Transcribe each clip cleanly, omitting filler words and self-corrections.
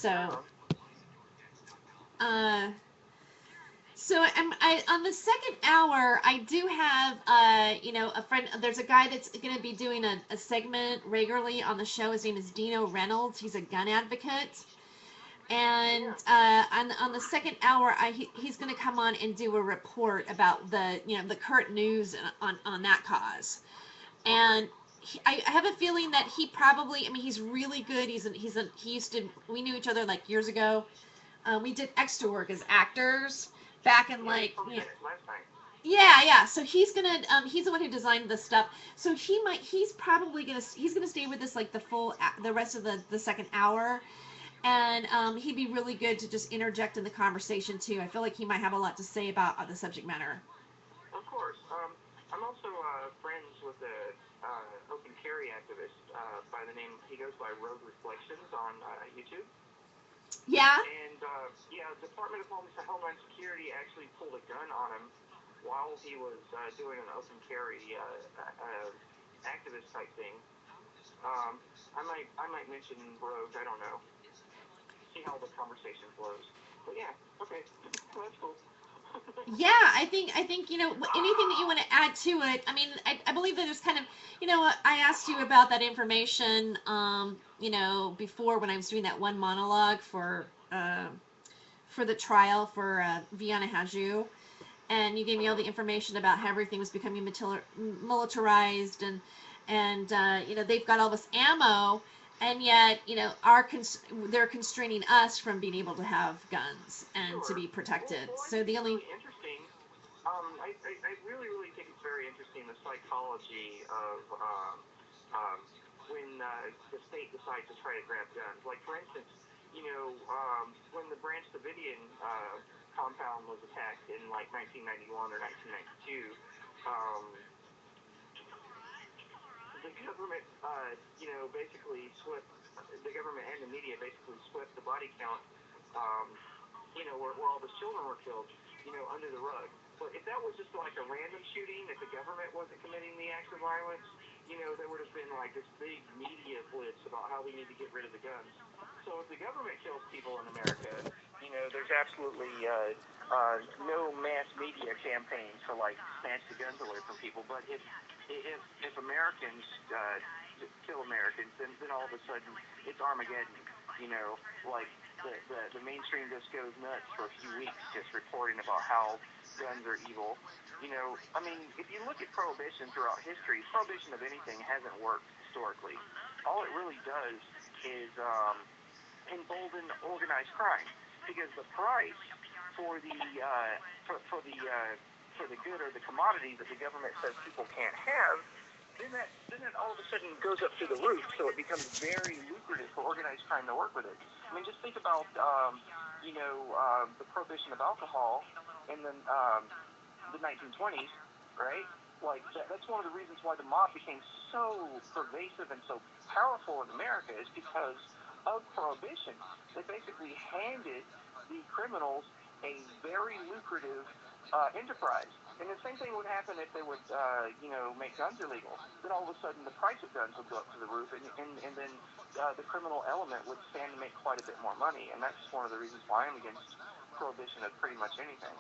So, uh, on the second hour, I do have, a friend. There's a guy that's going to be doing a segment regularly on the show. His name is Dino Reynolds. He's a gun advocate. And on the second hour, he's going to come on and do a report about the current news on that cause. And I have a feeling that he probably, I mean, he's really good. He used to, we knew each other like years ago. We did extra work as actors back in like, yeah. So he's the one who designed the stuff. So he's gonna stay with us like the rest of the second hour. And he'd be really good to just interject in the conversation too. I feel like he might have a lot to say about the subject matter. Of course. I'm also friends with a open carry activist by the name, he goes by Rogue Reflections on YouTube. Yeah. And yeah, the Department of Homeland Security actually pulled a gun on him while he was doing an open carry activist type thing. I might mention Rogue. I don't know. See how the conversation flows. But yeah, okay, that's cool. Yeah, I think anything that you want to add to it. I mean, I believe that there's kind of, I asked you about that information, before when I was doing that one monologue for the trial for Viana Haju, and you gave me all the information about how everything was becoming militarized, and they've got all this ammo, and yet they're constraining us from being able to have guns and to be protected. Well, So the only really interesting. I really think it's very interesting the psychology of when the state decides to try to grab guns. Like for instance, when the Branch Davidian compound was attacked in like 1991 or 1992, the government, basically swept the government and the media basically swept the body count, um, where all the children were killed, under the rug. But if that was just like a random shooting, if the government wasn't committing the acts of violence, there would have been like this big media blitz about how we need to get rid of the guns. So if the government kills people in America, there's absolutely no mass media campaign to like snatch the guns away from people. But if Americans kill Americans, then all of a sudden it's Armageddon. Like the mainstream just goes nuts for a few weeks just reporting about how guns are evil. I mean, if you look at prohibition throughout history, prohibition of anything hasn't worked historically. All it really does is embolden organized crime, because the price for the for the good or the commodities that the government says people can't have, then that all of a sudden goes up to the roof, so it becomes very lucrative for organized crime to work with it. I mean, just think about the prohibition of alcohol in the 1920s, right? Like that's one of the reasons why the mob became so pervasive and so powerful in America, is because of prohibition. They basically handed the criminals a very lucrative enterprise. And the same thing would happen if they would, make guns illegal. Then all of a sudden the price of guns would go up to the roof, and then the criminal element would stand to make quite a bit more money. And that's just one of the reasons why I'm against prohibition of pretty much anything.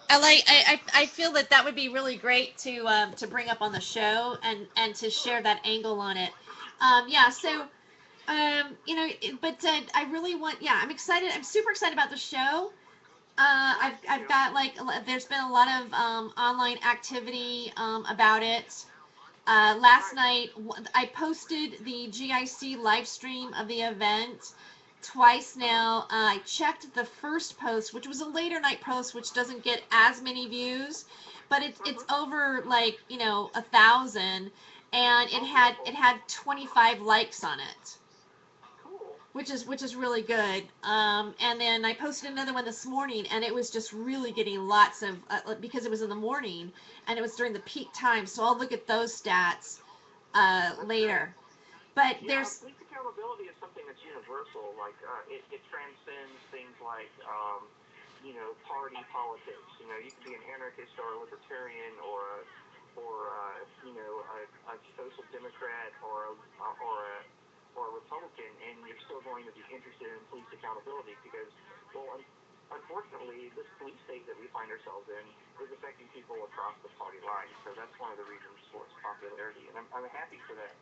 I feel that would be really great to bring up on the show and to share that angle on it. Yeah. So. But I really want. Yeah, I'm excited. I'm super excited about the show. I've got there's been a lot of online activity about it. Last night I posted the GIC live stream of the event twice now. I checked the first post, which was a later night post, which doesn't get as many views, but it's over 1,000, and it had 25 likes on it, which is really good. And then I posted another one this morning, and it was just really getting lots of because it was in the morning and it was during the peak time. So I'll look at those stats later. But there's police accountability is something that's universal. Like it transcends things like party politics. You can be an anarchist or a libertarian or a social democrat or a or a Republican, and you're still going to be interested in police accountability because, well, unfortunately, this police state that we find ourselves in is affecting people across the party line. So that's one of the reasons for its popularity, and I'm happy for that.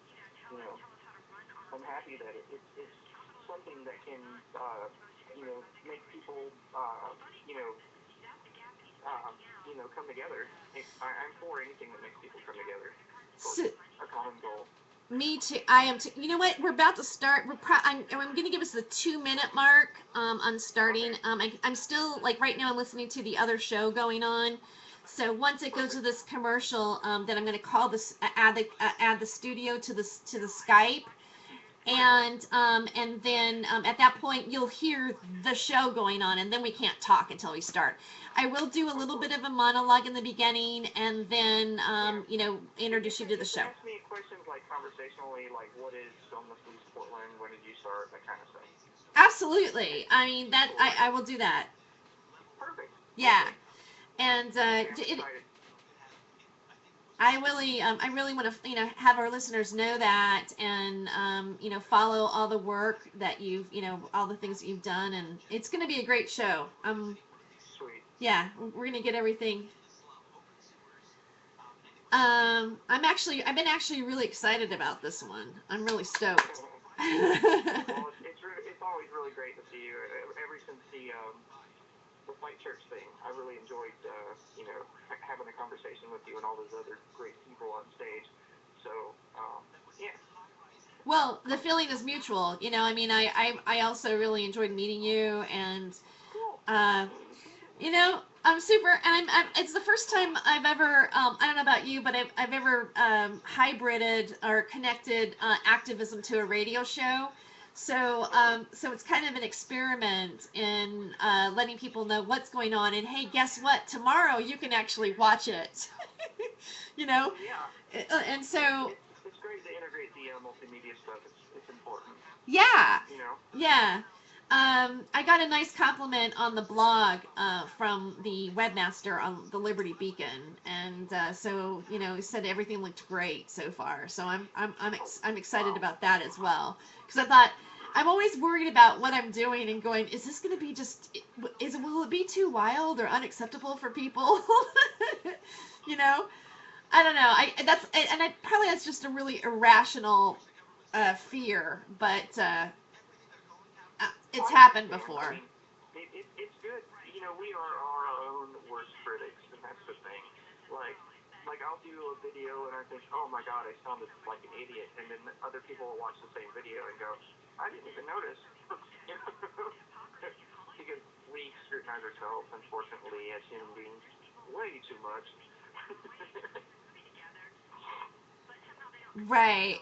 You know, I'm happy that it's something that can, make people, come together. I'm for anything that makes people come together for So, a common goal. me too. I am too. You know what? We're about to start. I'm going to give us the 2-minute mark on starting. Okay. I'm still, like, right now I'm listening to the other show going on. So once it goes to this commercial, then I'm going to call this, add the studio to the Skype. And then at that point you'll hear the show going on, and then we can't talk until we start. I will do a little bit of a monologue in the beginning, and then introduce you to the show. Ask me questions like conversationally, like what is Homeless Police Portland? When did you start? That kind of stuff. Absolutely. I mean, that I will do that. Perfect. Yeah. And I'm excited. I really want to, have our listeners know that, and follow all the work that you've, all the things that you've done, and it's going to be a great show. Sweet. Yeah, we're going to get everything. I've been actually really excited about this one. I'm really stoked. Well, it's always really great to see you. Ever since the Fight Church thing, I really enjoyed, having a conversation with you and all those other great people on stage. So, yeah. Well, the feeling is mutual. I mean, I also really enjoyed meeting you, and I'm super, and it's the first time I've ever, I don't know about you, but I've ever hybrided or connected activism to a radio show. So it's kind of an experiment in letting people know what's going on. And hey, guess what? Tomorrow you can actually watch it. Yeah. And so it's great to integrate the multimedia stuff. It's important. Yeah. Yeah. I got a nice compliment on the blog from the webmaster on the Liberty Beacon, and so he said everything looked great so far. So I'm excited about that as well, because I thought I'm always worried about what I'm doing and going, is this going to be will it be too wild or unacceptable for people? I don't know. Probably that's just a really irrational fear, but it's happened before. I mean, it's good. We are our own worst critics, and that's the thing. Like I'll do a video and I think, oh my god, I sounded like an idiot, and then other people will watch the same video and go, I didn't even notice. Because we scrutinize ourselves, unfortunately, as human beings, way too much. Right.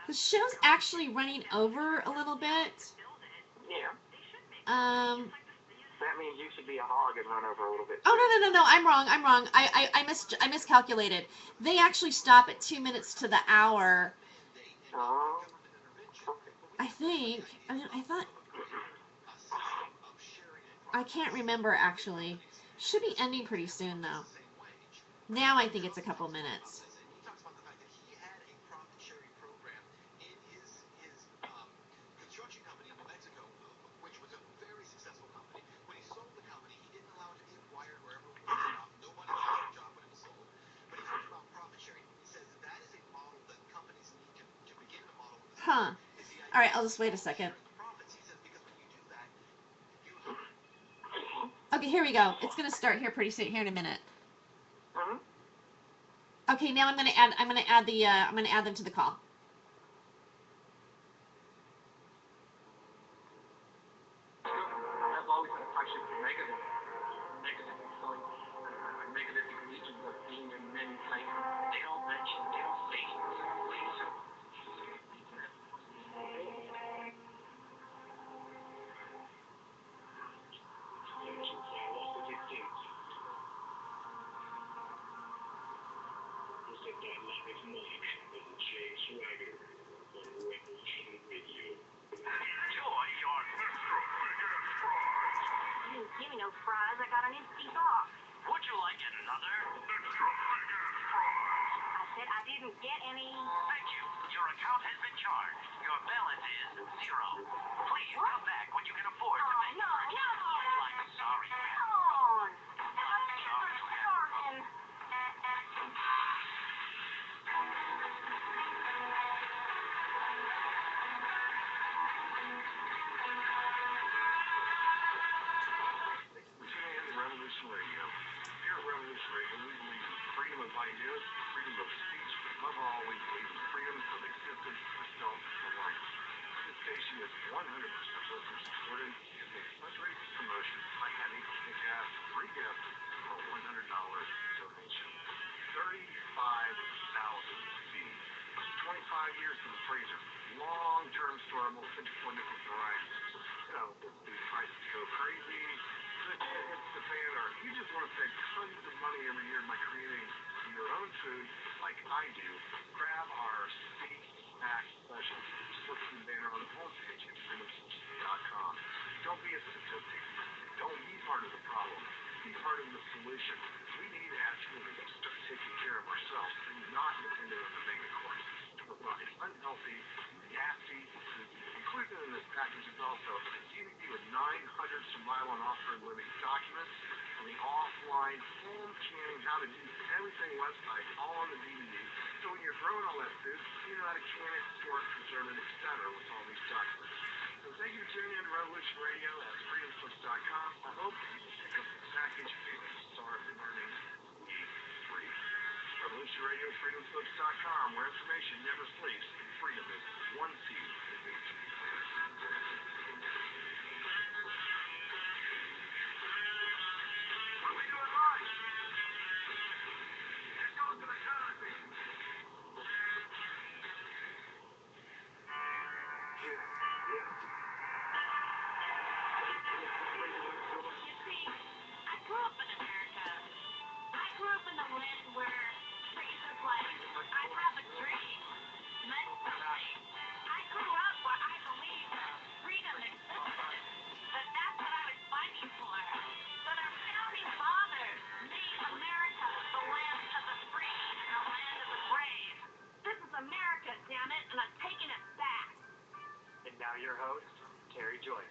The show's actually running over a little bit. Yeah. That means you should be a hog and run over a little bit. Oh, no. I'm wrong. I miscalculated. They actually stop at 2 minutes to the hour. Oh. Okay. I think. I thought. I can't remember, actually. Should be ending pretty soon, though. Now I think it's a couple minutes. Huh. All right, I'll just wait a second. Okay, here we go. It's gonna start here pretty soon. Here in a minute. Okay, now I'm gonna add them to the call. I've always had a passion for negative. So negative regions of being in many places. They don't say places. That life is more than shades. listener supported is a fundraising promotion by having gas free gift for a $100 donation. 35,000 feet. 25 years in the freezer. Long-term storable typical nickel varieties. You know, the prices go crazy. Good hits the fan, or you just want to save tons of money every year by creating your own food like I do. Grab our Steak Pack Special. Just look at the banner on the homepage at freedomslips.com. Don't be a statistic. Don't be part of the problem. Be part of the solution. We need as humans to start taking care of ourselves and not dependent on the mega corps to provide unhealthy, nasty food. Included in this package is also a DVD with 900 survival and off-road living documents and the offline home canning how to do everything website all on the DVD. So when you're growing all that food, you know how to can it, store it, preserve it, etc. with all these documents. So thank you for tuning in to Revolution Radio at freedomslips.com. I hope you will pick up the package and start learning weed-free. Revolution Radio at freedomslips.com, where information never sleeps and freedom is one seed that needs to be planted. What are we doing live? It goes to the country. You see, I grew up in America. I grew up in the land where phrases like, I have a dream, meant something. I grew up where I believed that freedom existed, that that's what I was fighting for. But our founding fathers made America the land of the free and the land of the brave. This is America, damn it, and I'm taking it back. And now your host, Terry Joyce.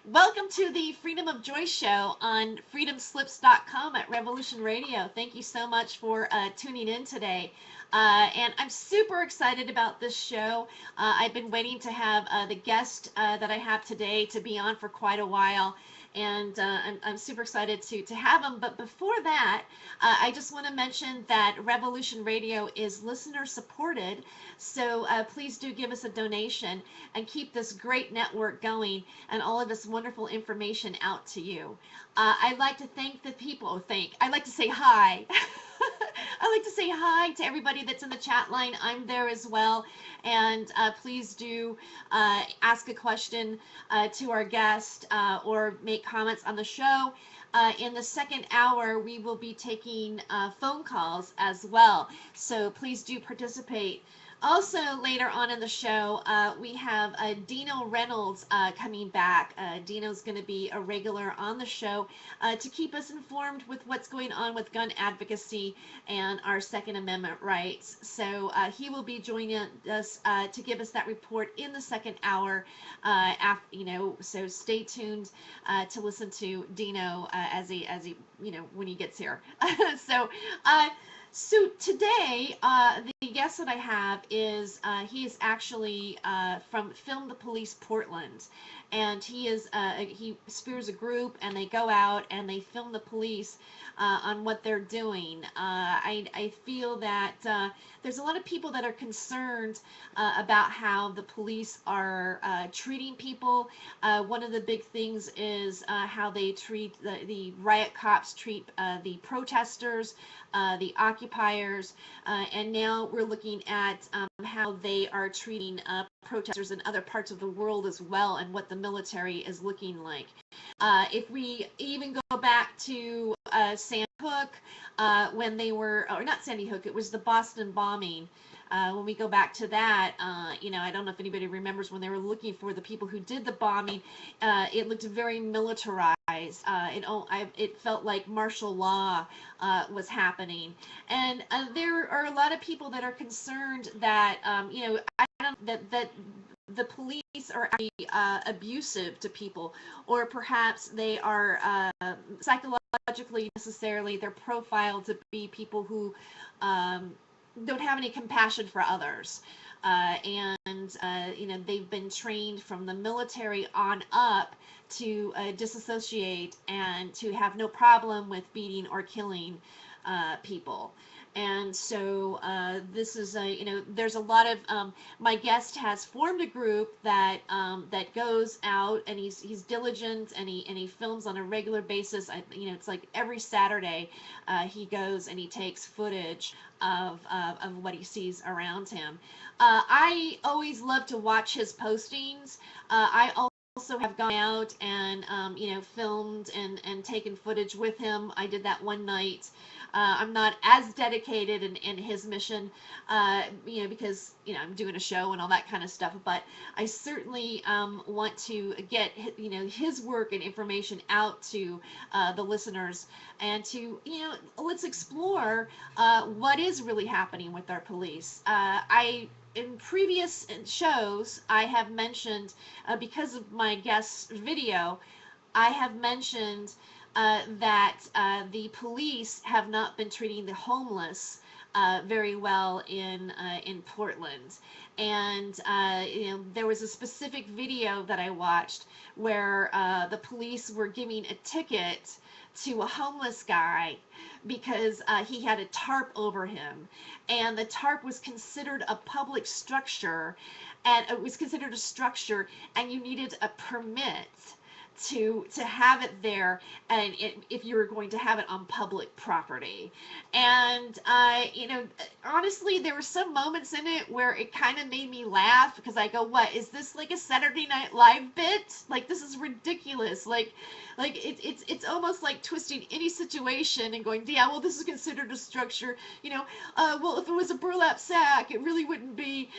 Welcome to the Freedom of Joy show on freedomslips.com at Revolution Radio. Thank you so much for tuning in today. And I'm super excited about this show. I've been waiting to have the guest that I have today to be on for quite a while. And I'm super excited to have him. But before that, I just want to mention that Revolution Radio is listener supported. So please do give us a donation and keep this great network going and all of this wonderful information out to you. I'd like to thank the people. I'd like to say hi. I'd like to say hi to everybody that's in the chat line. I'm there as well. And please do ask a question to our guest or make comments on the show. In the second hour, we will be taking phone calls as well. So please do participate. Also, later on in the show, we have Dino Reynolds coming back. Dino's going to be a regular on the show to keep us informed with what's going on with gun advocacy and our Second Amendment rights. So he will be joining us to give us that report in the second hour. So stay tuned to listen to Dino as he when he gets here. So today, the guest that I have is he is actually from Film the Police Portland, and he spears a group and they go out and they film the police on what they're doing. I feel that there's a lot of people that are concerned about how the police are treating people. One of the big things is how they treat the riot cops treat the protesters, the occupiers, and now we're looking at how they are treating protesters in other parts of the world as well, and what the military is looking like. If we even go back to Sandy Hook, when they were, or not Sandy Hook, it was the Boston bombing. When we go back to that, I don't know if anybody remembers when they were looking for the people who did the bombing, it looked very militarized. It felt like martial law was happening. And there are a lot of people that are concerned that, that the police are actually abusive to people, or perhaps they are psychologically necessarily, they're profiled to be people who don't have any compassion for others. They've been trained from the military on up to disassociate and to have no problem with beating or killing people. And so this is there's a lot of my guest has formed a group that that goes out, and he's diligent, and he films on a regular basis. It's like every Saturday he goes and he takes footage of what he sees around him. I always love to watch his postings. I also have gone out and filmed and taken footage with him. I did that one night. I'm not as dedicated in his mission, because I'm doing a show and all that kind of stuff. But I certainly want to get his work and information out to the listeners, and to let's explore what is really happening with our police. In previous shows, I have mentioned, because of my guest's video, I have mentioned that the police have not been treating the homeless very well in Portland. And there was a specific video that I watched where the police were giving a ticket to a homeless guy because he had a tarp over him, and the tarp was considered a public structure, and it was considered a structure, and you needed a permit to have it there, and if you were going to have it on public property. And honestly, there were some moments in it where it kind of made me laugh, because I go, what is this, like a Saturday Night Live bit? Like, this is ridiculous. Like it's almost like twisting any situation and going, yeah, well, this is considered a structure, well, if it was a burlap sack, it really wouldn't be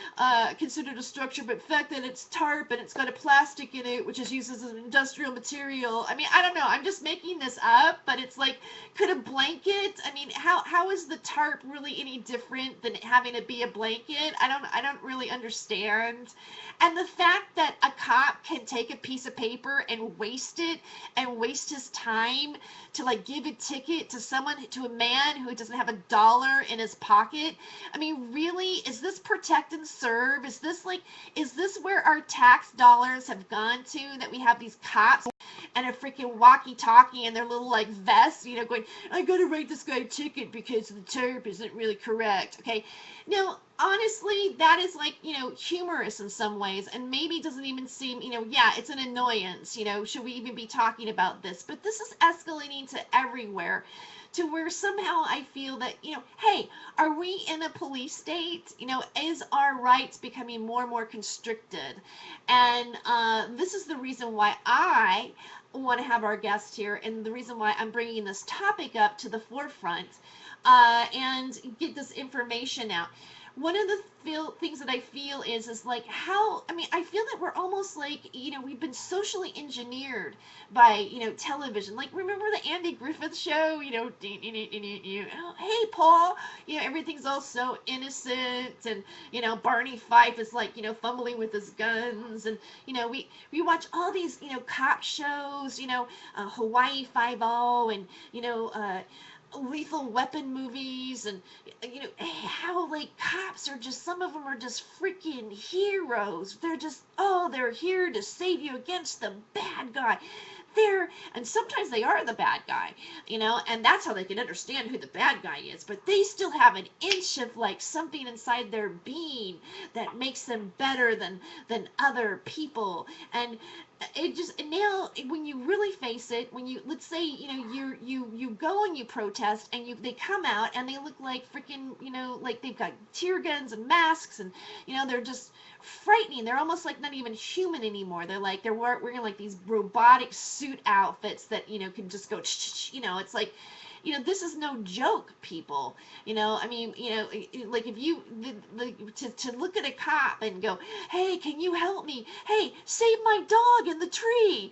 considered a structure, but the fact that it's tarp and it's got a plastic in it, which is used as an industrial material. I mean, I don't know, I'm just making this up, but it's like, could a blanket, I mean, how is the tarp really any different than having it be a blanket? I don't really understand. And the fact that a cop can take a piece of paper and waste it, and waste his time to like give a ticket to a man who doesn't have $1 in his pocket. I mean, really, is this protect and serve? Is this where our tax dollars have gone to, that we have these cops and a freaking walkie-talkie and their little like vests, going, I gotta write this guy a ticket because the tarp isn't really correct. Okay, now honestly, that is like, humorous in some ways, and maybe doesn't even seem, yeah, it's an annoyance, should we even be talking about this? But this is escalating to everywhere, to where somehow I feel that, hey, are we in a police state? Is our rights becoming more and more constricted? And this is the reason why I want to have our guest here, and the reason why I'm bringing this topic up to the forefront, and get this information out. One of the things that I feel is like how, I mean, I feel that we're almost like, we've been socially engineered by, television. Like, remember the Andy Griffith show, hey, Paul, everything's all so innocent, and, Barney Fife is like, fumbling with his guns, and, we watch all these, cop shows, Hawaii Five-O, and, Lethal Weapon movies, and how like cops are just, some of them are just freaking heroes. They're just, they're here to save you against the bad guy. And sometimes they are the bad guy, and that's how they can understand who the bad guy is, but they still have an inch of like something inside their being that makes them better than other people. And it just, now when you really face it, when you, let's say, you go and you protest, and they come out and they look like freaking, like they've got tear guns and masks, and they're just frightening. They're almost like not even human anymore. They're wearing like these robotic suit outfits that can just go, it's like, this is no joke, people. I mean, like if you, to look at a cop and go, hey, can you help me? Hey, save my dog in the tree.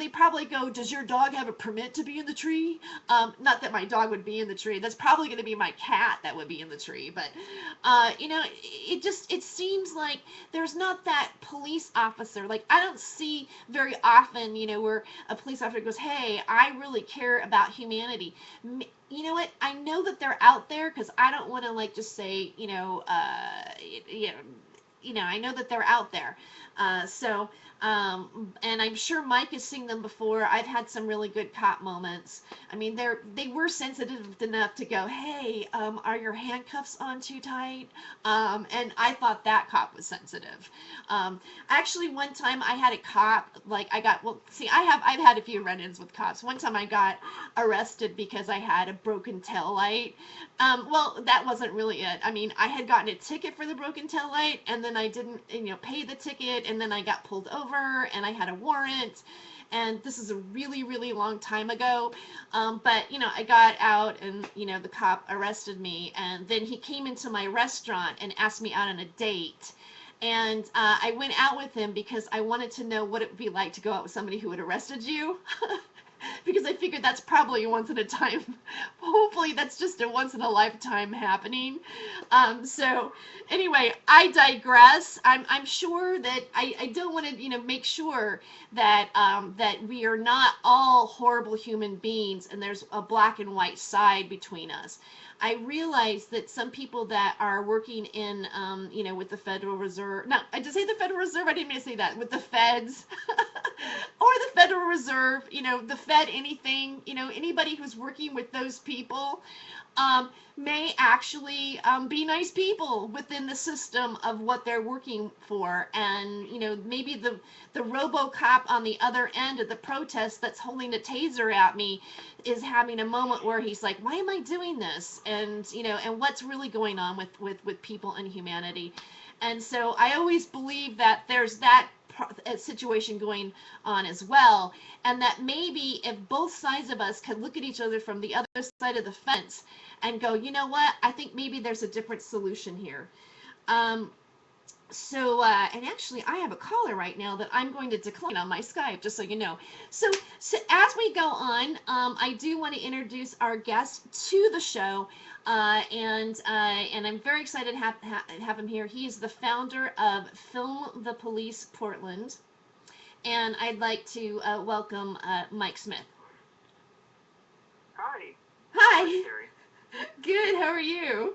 They probably go, does your dog have a permit to be in the tree? Not that my dog would be in the tree. That's probably going to be my cat that would be in the tree. But, it seems like there's not that police officer. Like, I don't see very often, where a police officer goes, hey, I really care about humanity. You know what? I know that they're out there, because I don't want to like just say, I know that they're out there. And I'm sure Mike has seen them before. I've had some really good cop moments. I mean, they were sensitive enough to go, hey, are your handcuffs on too tight? And I thought that cop was sensitive. Actually, one time I had a cop, like I've had a few run-ins with cops. One time I got arrested because I had a broken tail light. Well, that wasn't really it. I mean, I had gotten a ticket for the broken tail light, and then I didn't, pay the ticket, and then I got pulled over, and I had a warrant. And this is a really, really long time ago. But, I got out, and, the cop arrested me, and then he came into my restaurant and asked me out on a date. And I went out with him because I wanted to know what it would be like to go out with somebody who had arrested you. Because I figured that's probably a once in a time. Hopefully, that's just a once in a lifetime happening. So anyway, I digress. I'm sure that I don't want to make sure that that we are not all horrible human beings and there's a black and white side between us. I realize that some people that are working in, with the Federal Reserve, no, I just say the Federal Reserve, I didn't mean to say that, with the feds, or the Federal Reserve, the Fed, anything, anybody who's working with those people, may actually be nice people within the system of what they're working for. And, maybe the RoboCop on the other end of the protest that's holding a taser at me is having a moment where he's like, why am I doing this? And, and what's really going on with people and humanity. And so I always believe that there's that situation going on as well, and that maybe if both sides of us could look at each other from the other side of the fence and go, you know what, I think maybe there's a different solution here. And actually, I have a caller right now that I'm going to decline on my Skype, just so you know. So as we go on, I do want to introduce our guest to the show, and I'm very excited to have him here. He is the founder of Film the Police Portland, and I'd like to welcome Mike Smith. Hi. Hi. Hi, Terry. Good. How are you?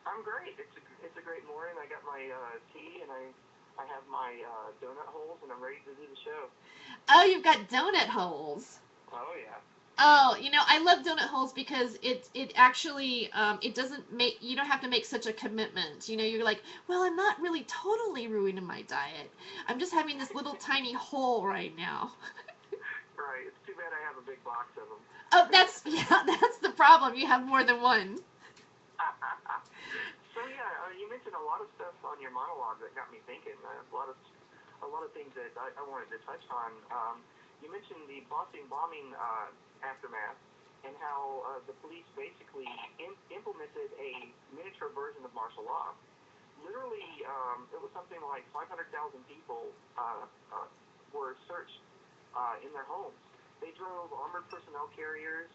I'm great. It's a great morning. I got my tea and I have my donut holes and I'm ready to do the show. Oh, you've got donut holes. Oh yeah. Oh, I love donut holes because it actually it doesn't make, you don't have to make such a commitment. You're like, well, I'm not really totally ruining my diet. I'm just having this little tiny hole right now. Right. It's too bad I have a big box of them. Oh, that's the problem. You have more than one. So yeah, you mentioned a lot of stuff on your monologue that got me thinking. A lot of things that I wanted to touch on. You mentioned the Boston bombing aftermath and how the police basically implemented a miniature version of martial law. Literally, it was something like 500,000 people were searched in their homes. They drove armored personnel carriers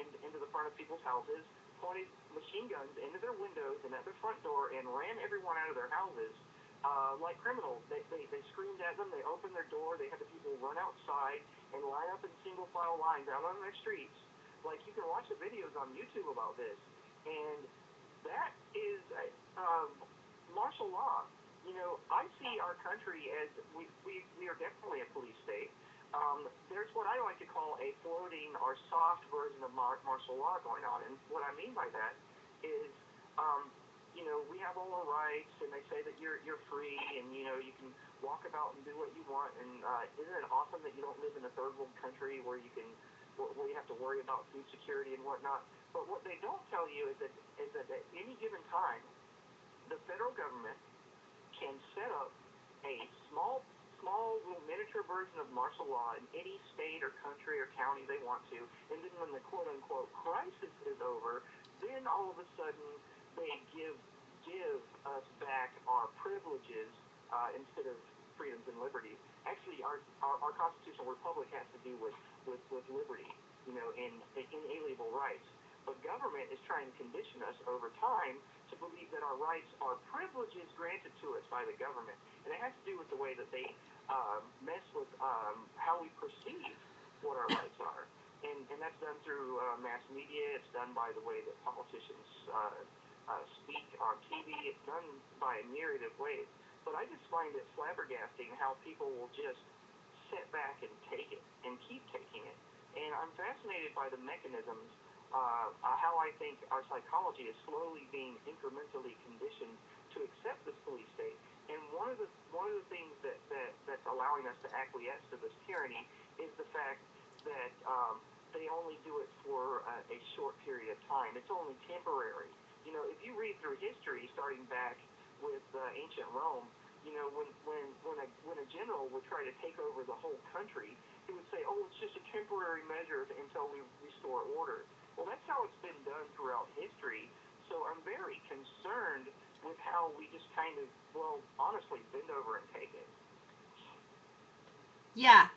into the front of people's houses, pointed machine guns into their windows and at their front door, and ran everyone out of their houses like criminals. They screamed at them. They opened their door. They had the people run outside and line up in single file lines out on their streets. Like, you can watch the videos on YouTube about this, and that is martial law. I see our country as we are definitely a police state. There's what I like to call a floating or soft version of martial law going on. And what I mean by that is, we have all our rights, and they say that you're free, and, you can walk about and do what you want. And isn't it awesome that you don't live in a third world country where you have to worry about food security and whatnot? But what they don't tell you is that at any given time, the federal government can set up a small little miniature version of martial law in any state or country or county they want to, and then when the quote-unquote crisis is over, then all of a sudden they give us back our privileges instead of freedoms and liberties. Actually, our constitutional republic has to do with liberty, and inalienable rights. But government is trying to condition us over time to believe that our rights are privileges granted to us by the government. And it has to do with the way that they mess with how we perceive what our rights are. And that's done through mass media. It's done by the way that politicians speak on TV. It's done by a myriad of ways. But I just find it flabbergasting how people will just sit back and take it and keep taking it. And I'm fascinated by the mechanisms, how I think our psychology is slowly being incrementally conditioned to accept this police state. And one of the things that's allowing us to acquiesce to this tyranny is the fact that they only do it for a short period of time. It's only temporary. You know, if you read through history, starting back with ancient Rome, you know, when a general would try to take over the whole country, he would say, "Oh, it's just a temporary measure until we restore order." Well, that's how it's been done throughout history. So I'm very concerned with how we just kind of, well, honestly, bend over and take it. Yeah.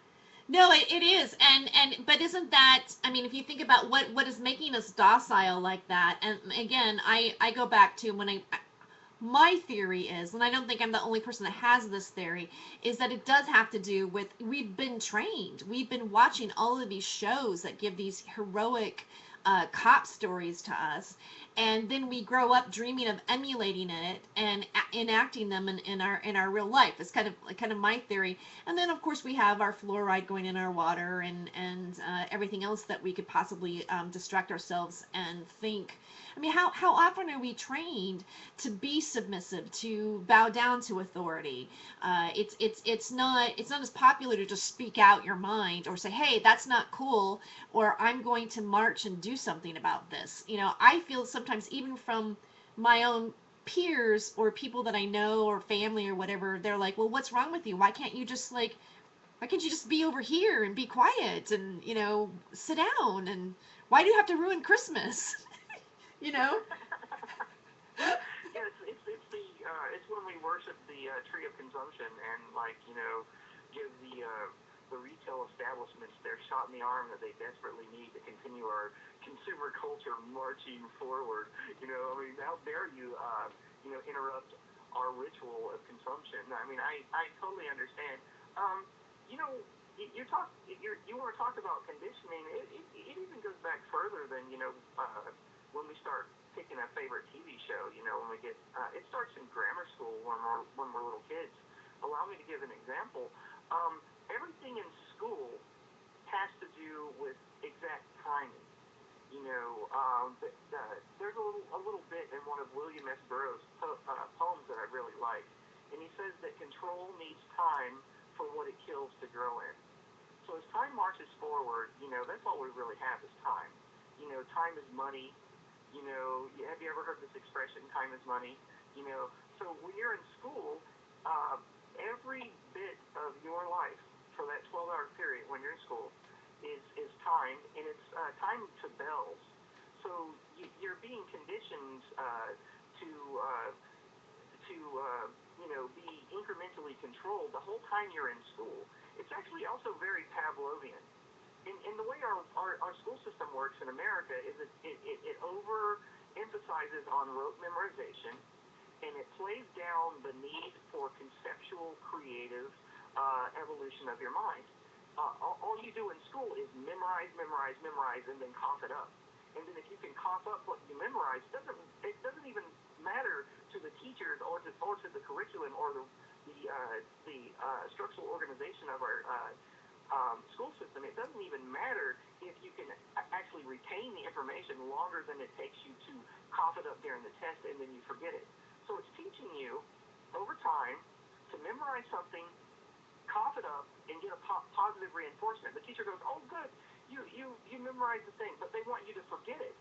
No, it is, and but isn't that? I mean, if you think about what is making us docile like that, and again, I go back to when I my theory is, and I don't think I'm the only person that has this theory, is that it does have to do with we've been trained. We've been watching all of these shows that give these heroic cop stories to us, and then we grow up dreaming of emulating it and enacting them in our real life. It's kind of my theory. And then of course we have our fluoride going in our water and everything else that we could possibly distract ourselves and think. I mean, how often are we trained to be submissive, to bow down to authority? It's not as popular to just speak out your mind or say, hey, that's not cool, or I'm going to march and do something about this. You know, I feel sometimes even from my own peers or people that I know or family or whatever, they're like, well, what's wrong with you? Why can't you just be over here and be quiet and, sit down? And why do you have to ruin Christmas? you know? Yeah, it's when we worship the tree of consumption and give the retail establishments their shot in the arm that they desperately need to continue our consumer culture marching forward. I mean, how dare you interrupt our ritual of consumption? I mean, I totally understand. Um, you know, you want to talk about conditioning? It even goes back further than when we start picking a favorite TV show, when we get, it starts in grammar school when we're little kids. Allow me to give an example. Everything in school has to do with exact timing. There's a little bit in one of William S. Burroughs' poems that I really like, and he says that control needs time for what it kills to grow in. So as time marches forward, that's all we really have is time. Time is money. Have you ever heard this expression, time is money? So when you're in school, every bit of your life for that 12-hour period when you're in school is time, and it's time to bells. So you're being conditioned to be incrementally controlled the whole time you're in school. It's actually also very Pavlovian. And the way our school system works in America is it overemphasizes on rote memorization, and it plays down the need for conceptual, creative evolution of your mind. All you do in school is memorize, memorize, memorize, and then cough it up. And then if you can cough up what you memorize, it doesn't even matter to the teachers or to the curriculum or the structural organization of our school system. It doesn't even matter if you can actually retain the information longer than it takes you to cough it up during the test and then you forget it. So it's teaching you over time to memorize something, cough it up, and get a positive reinforcement. The teacher goes, "Oh, good, you memorized the thing," but they want you to forget it.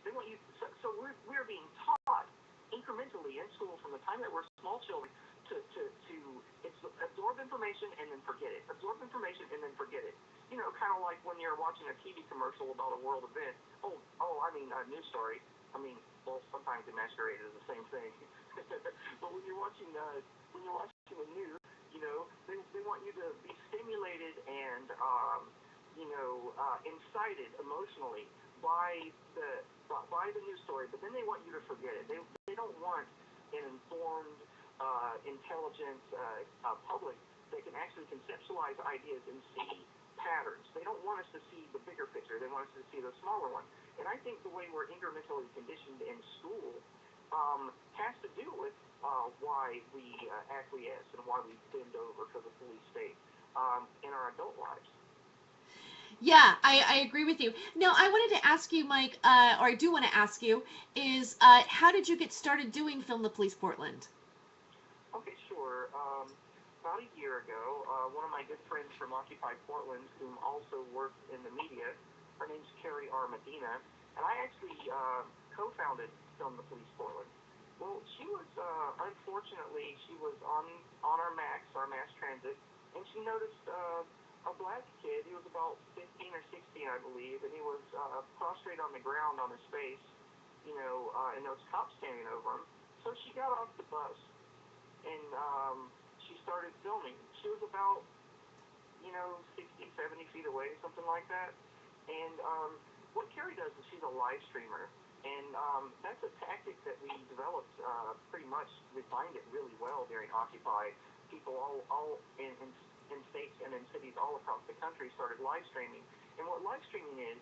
They want you. So we're being taught incrementally in school from the time that we're small children to absorb information and then forget it. Absorb information and then forget it. Kind of like when you're watching a TV commercial about a world event. I mean, a news story. I mean, well, sometimes they masquerade as the same thing. But when you're watching the news, they want you to be stimulated and incited emotionally by the news story, but then they want you to forget it. They don't want an informed, intelligent public that can actually conceptualize ideas and see patterns. They don't want us to see the bigger picture. They want us to see the smaller one. And I think the way we're incrementally conditioned in school has to do with why we acquiesce and why we bend over for the police state in our adult lives. Yeah, I agree with you. Now, I wanted to ask you, Mike, or I do want to ask you, is how did you get started doing Film the Police Portland? Okay, sure. About a year ago, one of my good friends from Occupy Portland, whom also works in the media, her name's Carrie R. Medina, and I actually co-founded Film the Police Portland. Well, she was unfortunately she was on our mass transit, and she noticed a black kid. He was about 15 or 16, I believe, and he was prostrate on the ground on his face, and there was cops standing over him. So she got off the bus and she started filming. She was about 60, 70 feet away, something like that. And what Carrie does is she's a live streamer, and that's a tactic that we developed pretty much, refined it really well during Occupy. People all in states and in cities all across the country started live streaming. And what live streaming is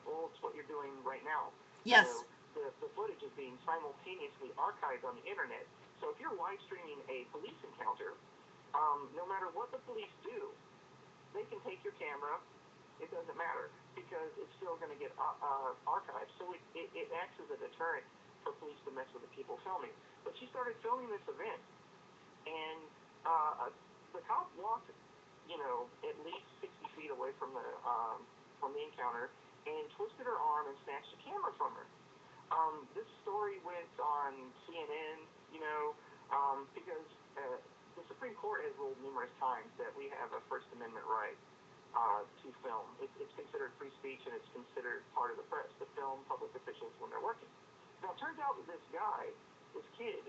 well, it's what you're doing right now. Yes. The footage is being simultaneously archived on the internet. So if you're live streaming a police encounter, no matter what the police do, they can take your camera. It doesn't matter because it's still going to get archived. So it acts as a deterrent for police to mess with the people filming. But she started filming this event, and the cop walked, at least 60 feet away from the encounter and twisted her arm and snatched the camera from her. This story went on CNN, because the Supreme Court has ruled numerous times that we have a First Amendment right to film. It's considered free speech, and it's considered part of the press to film public officials when they're working. Now, it turns out that this kid,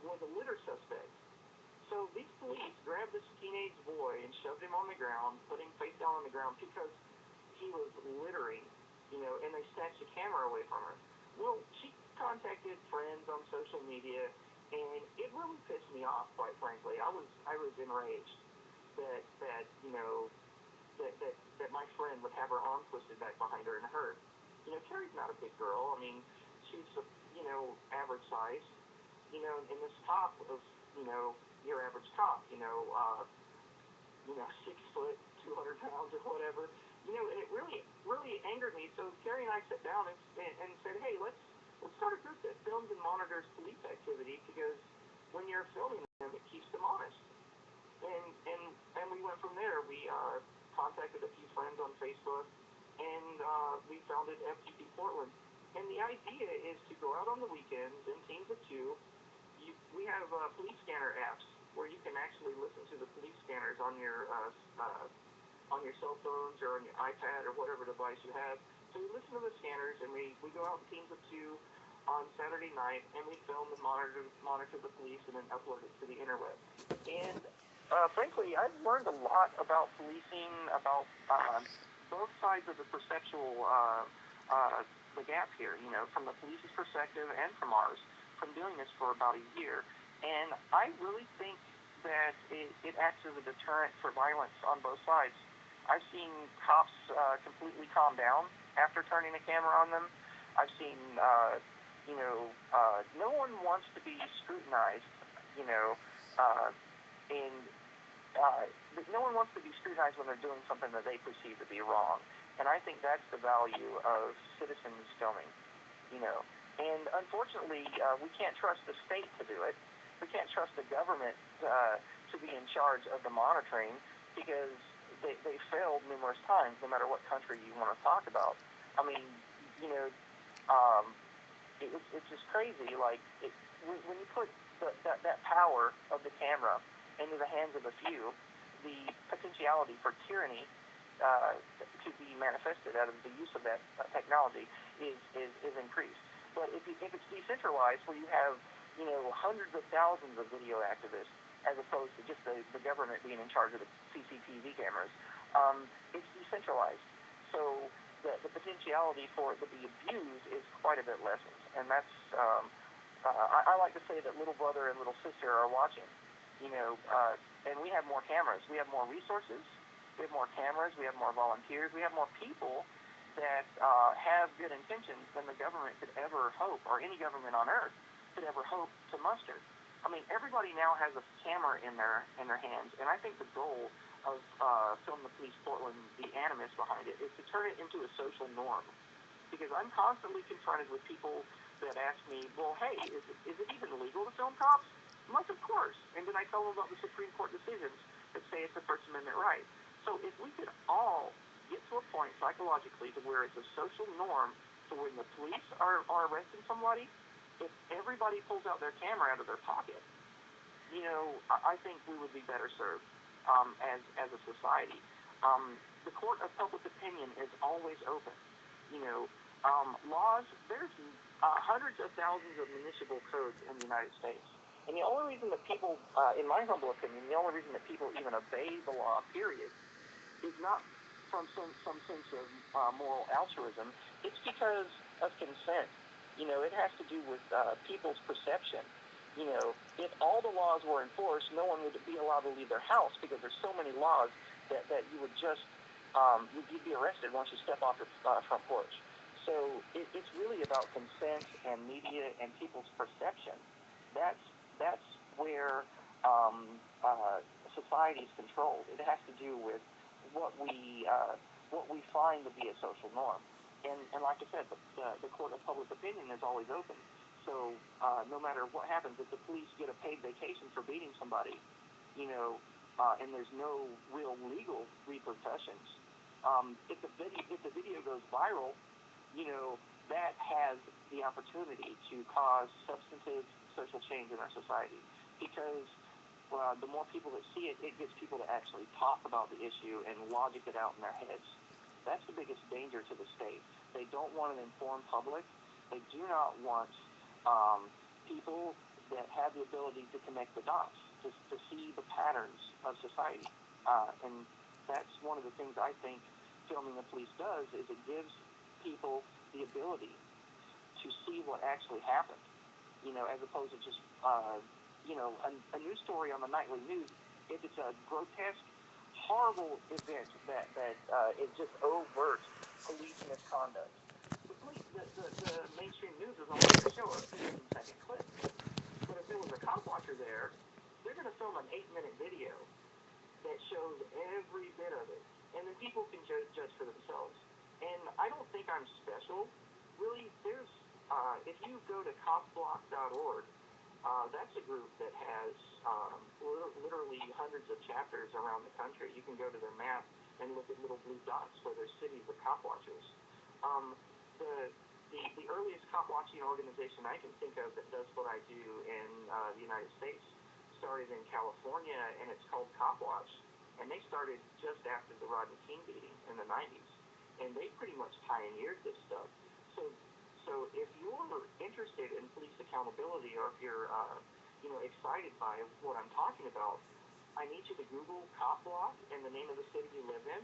was a litter suspect. So these police grabbed this teenage boy and shoved him on the ground, put him face down on the ground because he was littering, and they snatched the camera away from her. Well, she contacted friends on social media, and it really pissed me off, quite frankly. I was enraged that my friend would have her arm twisted back behind her and hurt. Carrie's not a big girl. I mean, she's average size. And this cop was, your average cop. 6 foot, 200 pounds or whatever. And it really, really angered me. So Carrie and I sat down and said, hey, let's start a group that films and monitors police activity, because when you're filming them, it keeps them honest. And we went from there. We contacted a few friends on Facebook, and we founded FTP Portland. And the idea is to go out on the weekends in teams of two. We have police scanner apps where you can actually listen to the police scanners on your cell phones or on your iPad or whatever device you have. So we listen to the scanners, and we go out in teams of two on Saturday night, and we film and monitor the police and then upload it to the interweb. And frankly, I've learned a lot about policing, about both sides of the perceptual the gap here, from the police's perspective and from ours, from doing this for about a year. And I really think that it acts as a deterrent for violence on both sides. I've seen cops completely calm down after turning the camera on them. I've seen, no one wants to be scrutinized, and no one wants to be scrutinized when they're doing something that they perceive to be wrong. And I think that's the value of citizens filming, And unfortunately, we can't trust the state to do it. We can't trust the government to be in charge of the monitoring, because they failed numerous times, no matter what country you want to talk about. I mean, it's just crazy. Like, when you put that power of the camera into the hands of a few, the potentiality for tyranny to be manifested out of the use of that technology is increased. But if it's decentralized, where you have hundreds of thousands of video activists, as opposed to just the government being in charge of the CCTV cameras, it's decentralized. So the potentiality for it to be abused is quite a bit lessened. And that's I like to say that little brother and little sister are watching. And we have more cameras. We have more resources. We have more cameras. We have more volunteers. We have more people that have good intentions than the government could ever hope, or any government on earth could ever hope to muster. I mean, everybody now has a camera in their hands, and I think the goal of Film the Police Portland, the animus behind it, is to turn it into a social norm. Because I'm constantly confronted with people that ask me, well, hey, is it even legal to film cops? I'm like, of course. And then I tell them about the Supreme Court decisions that say it's a First Amendment right. So if we could all get to a point psychologically to where it's a social norm, so when the police are arresting somebody, if everybody pulls out their camera out of their pocket, you know, I think we would be better served as a society. The court of public opinion is always open. You know, laws, there's hundreds of thousands of municipal codes in the United States. And the only reason that people, in my humble opinion, the only reason that people even obey the law, period, is not from some sense of moral altruism. It's because of consent. You know, it has to do with people's perception. You know, if all the laws were enforced, no one would be allowed to leave their house because there's so many laws that you would just, you'd be arrested once you step off your front porch. So it's really about consent and media and people's perception. That's where society is controlled. It has to do with what we find to be a social norm. And like I said, the court of public opinion is always open. So no matter what happens, if the police get a paid vacation for beating somebody, you know, and there's no real legal repercussions, if the video goes viral, you know, that has the opportunity to cause substantive social change in our society. Because the more people that see it, it gets people to actually talk about the issue and logic it out in their heads. That's the biggest danger to the state. They don't want an informed public. They do not want people that have the ability to connect the dots, to see the patterns of society. And that's one of the things I think Filming the Police does, is it gives people the ability to see what actually happened, you know, as opposed to just, you know, a news story on the nightly news. If it's a grotesque, horrible event that is just overt police misconduct, the mainstream news is only going to show a 15-second clip. But if there was a cop watcher there, they're going to film an 8-minute video that shows every bit of it. And then people can judge for themselves. And I don't think I'm special. Really, there's, if you go to copblock.org, that's a group that has literally hundreds of chapters around the country. You can go to their map and look at little blue dots where there's cities of cop watchers. The earliest cop watching organization I can think of that does what I do in the United States started in California, and it's called Cop Watch. And they started just after the Rodney King beating in the 90s. And they pretty much pioneered this stuff. So if you're interested in police accountability, or if you're you know, excited by what I'm talking about, I need you to Google Cop Block and the name of the city you live in,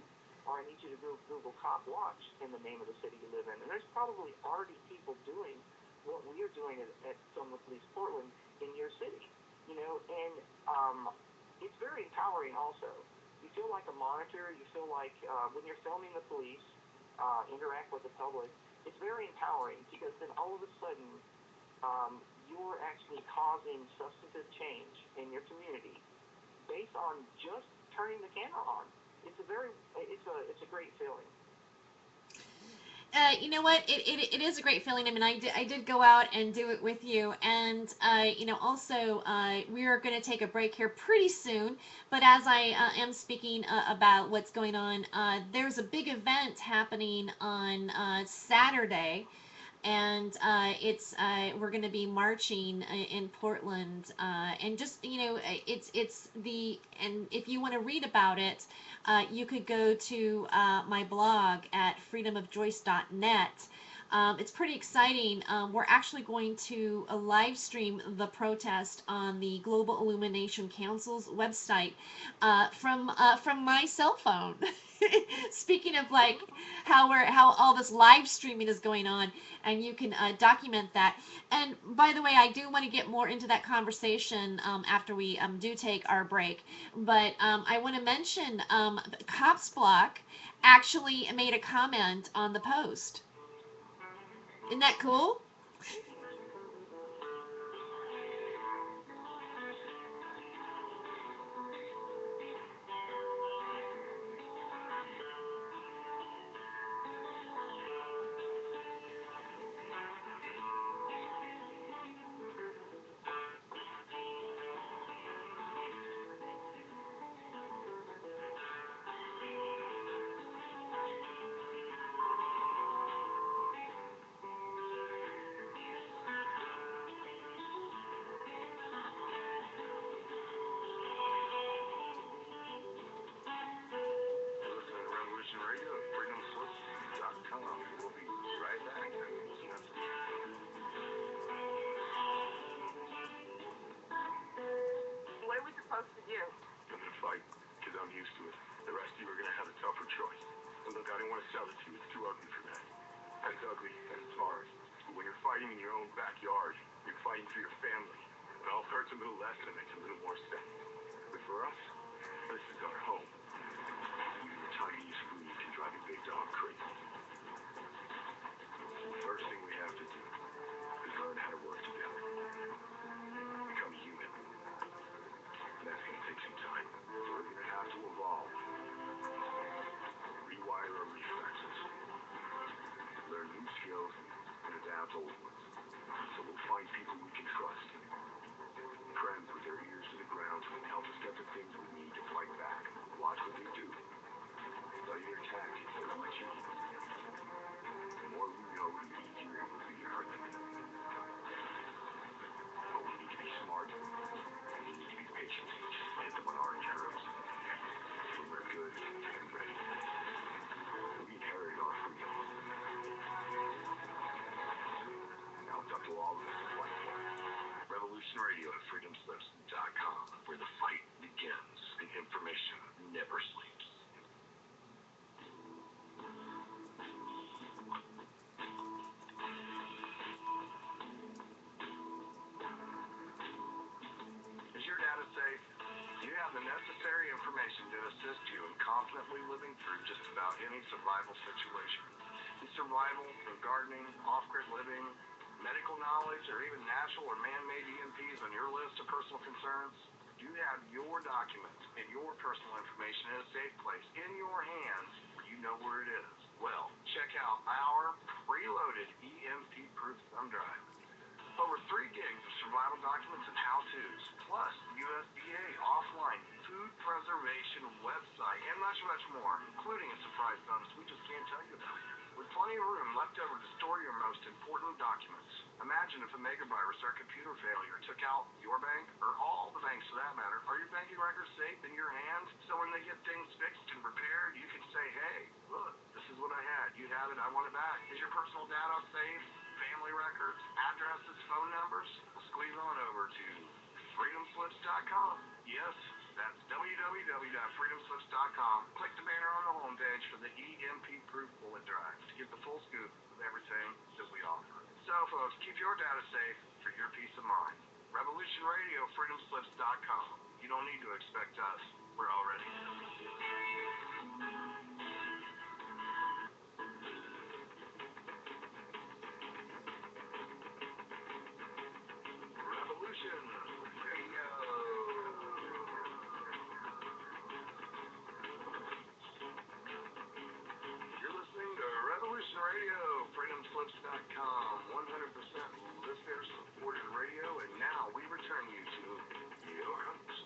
or I need you to Google Cop Watch in the name of the city you live in. And there's probably already people doing what we are doing at Film the Police Portland in your city. You know, and it's very empowering also. You feel like a monitor. You feel like when you're filming the police interact with the public, it's very empowering, because then all of a sudden you're actually causing substantive change in your community based on just turning the camera on. It's a great feeling. You know what? It is a great feeling. I mean, I did go out and do it with you, and you know, also we are going to take a break here pretty soon. But as I am speaking about what's going on, there's a big event happening on Saturday, and we're going to be marching in Portland, and just, you know, and if you want to read about it, you could go to my blog at freedomofjoyce.net. It's pretty exciting. We're actually going to live stream the protest on the Global Illumination Council's website from my cell phone. Speaking of like how all this live streaming is going on, and you can document that. And by the way, I do want to get more into that conversation after we do take our break. But I want to mention Cops Block actually made a comment on the post. Isn't that cool? used to it. The rest of you are going to have a tougher choice. And look, I didn't want to sell it to you. It's too ugly for that. As ugly as it's hard. But when you're fighting in your own backyard, you're fighting for your family. It all hurts a little less and it makes a little more sense. But for us, this is our home. Even the tiniest breeze can drive a big dog crazy. The first thing we have to do is learn how to work together. Become human. And that's going to take some time. We're going to have to evolve. Rewire our reflexes. Learn new skills and adapt old ones. So we'll find people we can trust. Friends with their ears to the ground who can help us get the things we need to fight back. Watch what we do. Study their tactics. They'll let you. The more we know, the easier it will be to hurt them. But we need to be smart. And we need to be patient. Hit them on our terms. When we're good and ready. We inherited our freedom. Now it's up to all of us to fight for it. Revolution Radio at freedomslips.com, where the fight begins and information never sleeps. Is your data safe? Do you have the necessary information to assist you in confidently living through just about any survival situation? Is survival and gardening, off-grid living, medical knowledge, or even natural or man-made EMPs on your list of personal concerns? Do you have your documents and your personal information in a safe place in your hands where you know where it is? Well, check out our preloaded EMP-proof thumb drive. Over 3 gigs of survival documents and how-tos, plus USDA offline food preservation website, and much, much more, including a surprise bonus we just can't tell you about. With plenty of room left over to store your most important documents. Imagine if a megavirus or computer failure took out your bank, or all the banks for that matter. Are your banking records safe in your hands? So when they get things fixed and repaired, you can say, hey, look, this is what I had. You have it, I want it back. Is your personal data safe? Family records, addresses, phone numbers? Well, squeeze on over to freedomslips.com. Yes, that's www.freedomslips.com. Click the banner on the homepage for the EMP-proof bullet drive to get the full scoop of everything that we offer. So, folks, keep your data safe for your peace of mind. Revolution Radio, freedomslips.com. You don't need to expect us. We're already here. Revolution Radio. You're listening to Revolution Radio, freedomslips.com, 100% listener-supported radio, and now we return you to your host.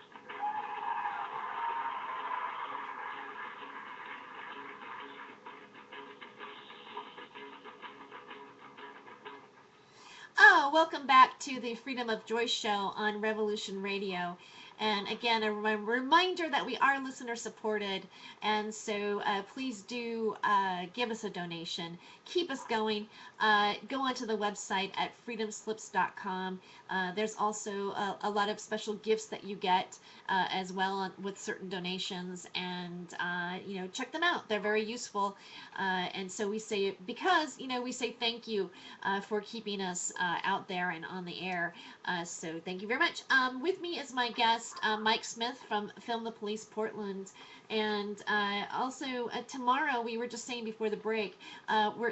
Oh, welcome back to the Freedom of Joyce show on Revolution Radio. And again, a reminder that we are listener supported, and so please do give us a donation. Keep us going. Go onto the website at freedomslips.com. There's also a lot of special gifts that you get as well with certain donations, and check them out. They're very useful, and so we say we say thank you for keeping us out there and on the air. So thank you very much. With me is my guest, Mike Smith from Film the Police Portland, and also tomorrow, we were just saying before the break,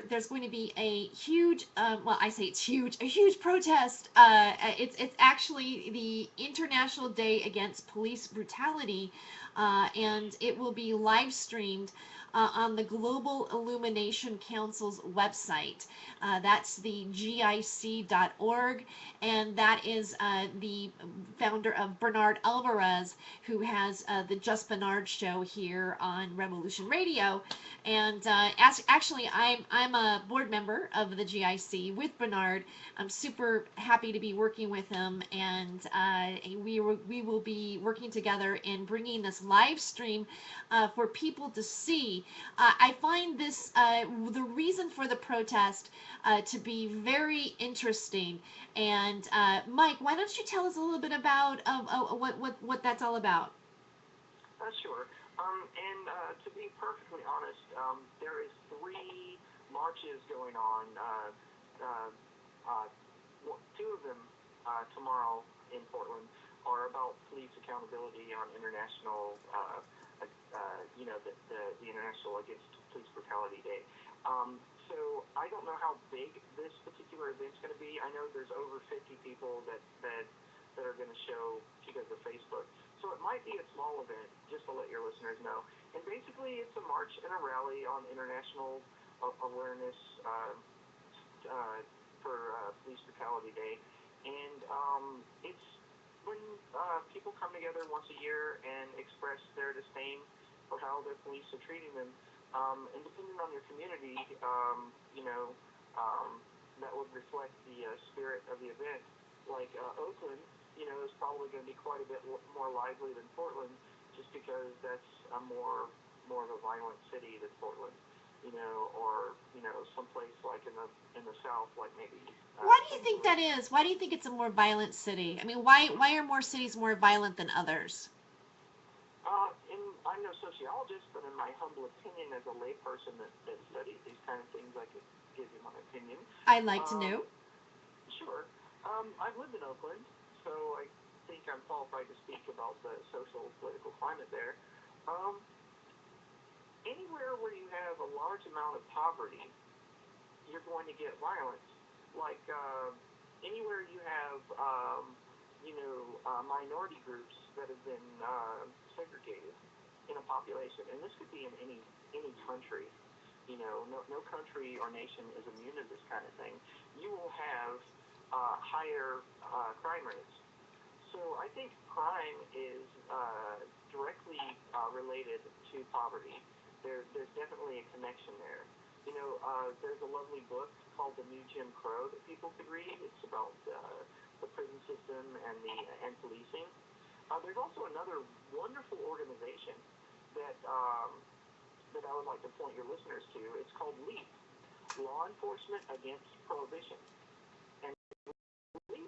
there's going to be a huge, I say it's huge, a huge protest. It's actually the International Day Against Police Brutality, and it will be live streamed on the Global Illumination Council's website. That's the GIC.org, and that is the founder of Bernard Alvarez, who has the Just Bernard show here on Revolution Radio. And actually, I'm a board member of the GIC with Bernard. I'm super happy to be working with him, and we will be working together in bringing this live stream for people to see. I find this the reason for the protest to be very interesting. And Mike, why don't you tell us a little bit about what that's all about? Sure. And to be perfectly honest, there is 3 marches going on. Uh, Two of them tomorrow in Portland are about police accountability on international, the International Against Police Brutality Day. So I don't know how big this particular event's going to be. I know there's over 50 people that are going to show because of Facebook. So it might be a small event, just to let your listeners know. And basically, it's a march and a rally on international awareness for Police Brutality Day. And it's when people come together once a year and express their disdain for how their police are treating them. And depending on your community, that would reflect the spirit of the event. Like Oakland, is probably going to be quite a bit more lively than Portland, just because that's a more of a violent city than Portland, or someplace like in the South, like maybe. Why do you think that is? Why do you think it's a more violent city? I mean, why are more cities more violent than others? I'm no sociologist, but in my humble opinion, as a layperson that studies these kind of things, I could give you my opinion. I'd like to know. Sure. I've lived in Oakland, so I think I'm qualified to speak about the social political climate there. Anywhere where you have a large amount of poverty, you're going to get violence. Like anywhere you have, minority groups that have been segregated in a population, and this could be in any country. No country or nation is immune to this kind of thing. You will have higher crime rates. So I think crime is directly related to poverty. There's definitely a connection there. There's a lovely book called The New Jim Crow that people could read. It's about the prison system and policing. There's also another wonderful organization that I would like to point your listeners to. It's called LEAP, Law Enforcement Against Prohibition.